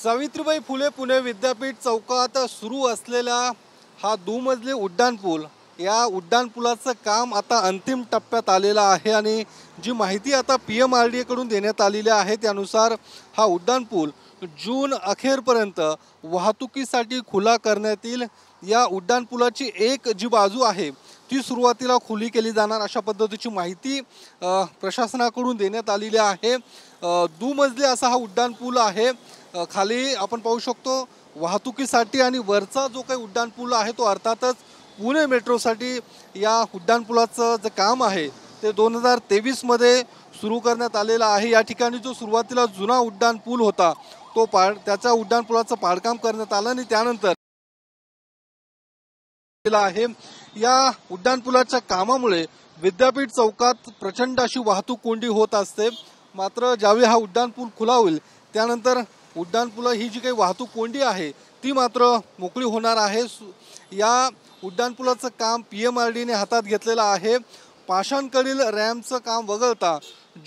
सावित्रीबाई फुले पुणे विद्यापीठ चौकात सुरू असलेला हा दुमजली उड्डाणपूल, या उड्डाणपुलाचं काम आता अंतिम टप्प्यात आलेला आहे आणि जी माहिती आता PMRDA कडून देण्यात आलेली आहे त्यानुसार हा उड्डाणपूल जून अखेरपर्यंत वाहतुकीसाठी खुला करण्यात येईल। या उड्डाणपुलाची एक जी बाजू आहे ती सुरुवातीला खुली केली जाणार अशा पद्धतीची माहिती प्रशासनाकडून देण्यात आलेली आहे। दुमजली असा हा उड्डाणपूल आहे। खाली आपण पाहू शकतो वाहतुकीसाठी आणि वरचा जो काही उड्डाणपूल आहे तो अर्थातच पुणे मेट्रोसाठी या उड्डाणपुलाचं जे काम आहे ते 2023 मध्ये सुरू करण्यात आलेला आहे। या ठिकाणी जो सुरुवातीला जुना उड्डाणपूल होता तो त्याच्या उड्डाणपुलाचं पाडकाम करण्यात आलं आणि त्यानंतर आहे या उड्डाणपुलाच्या कामामुळे विद्यापीठ चौकात प्रचंड अशी वाहतूक कोंडी होत असते। मात्र ज्यावेळी हा उड्डाणपूल खुला होईल त्यानंतर उड्डाणपूल ही जी काही वाहतूक कोंडी आहे ती मात्र मोकळी होणार आहे। या उड्डाणपुलाचं काम PMRDA हातात घेतलेलं आहे। पाषाणकडील रॅम्पचं काम वगळता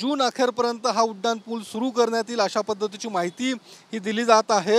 जून अखेरपर्यंत हा उड्डाणपूल सुरू करण्यात येईल अशा पद्धतीची माहिती ही दिली जात आहे।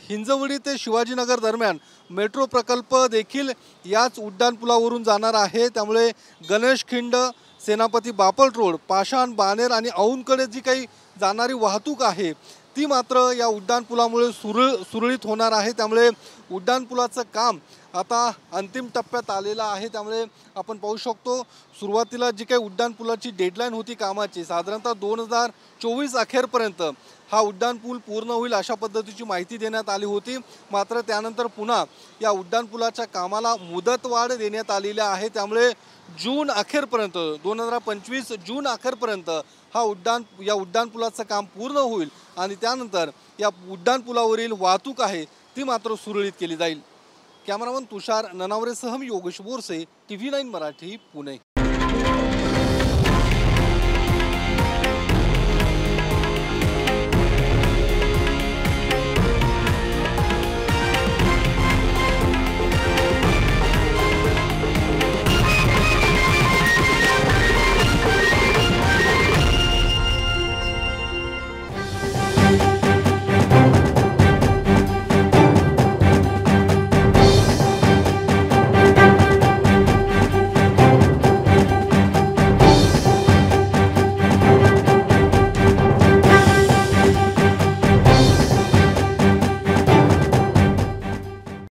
हिंजवडी ते शिवाजीनगर दरम्यान मेट्रो प्रकल्प देखील याच उड्डाणपुलावरून जाणार आहे। त्यामुळे गणेशखिंड, सेनापती बापट रोड, पाषाण, बाणेर आणि औंधकडे जी काही जाणारी वाहतूक आहे ती मात्र या उड्डाणपुलामुळे सुरळीत होणार आहे। त्यामुळे उड्डाणपुलाचं काम आता अंतिम टप्प्यात आलेलं आहे। त्यामुळे आपण पाहू शकतो सुरुवातीला जी काही उड्डाणपुलाची डेडलाईन होती कामाची साधारणतः 2024 अखेरपर्यंत हा उड्डाणपूल पूर्ण होईल अशा पद्धतीची माहिती देण्यात आली होती। मात्र त्यानंतर पुन्हा या उड्डाणपुलाच्या कामाला मुदतवाढ देण्यात आलेली आहे। त्यामुळे जून अखेरपर्यंत 2025 जून अखेरपर्यंत या उड्डाणपुलाचं काम पूर्ण होईल आणि त्यानंतर या उड्डाणपुलावरील वाहतूक आहे ती मात्र सुरळीत केली जाईल। कॅमेरामन तुषार ननावरेसह मी योगेश बोरसे, TV9 मराठी, पुणे।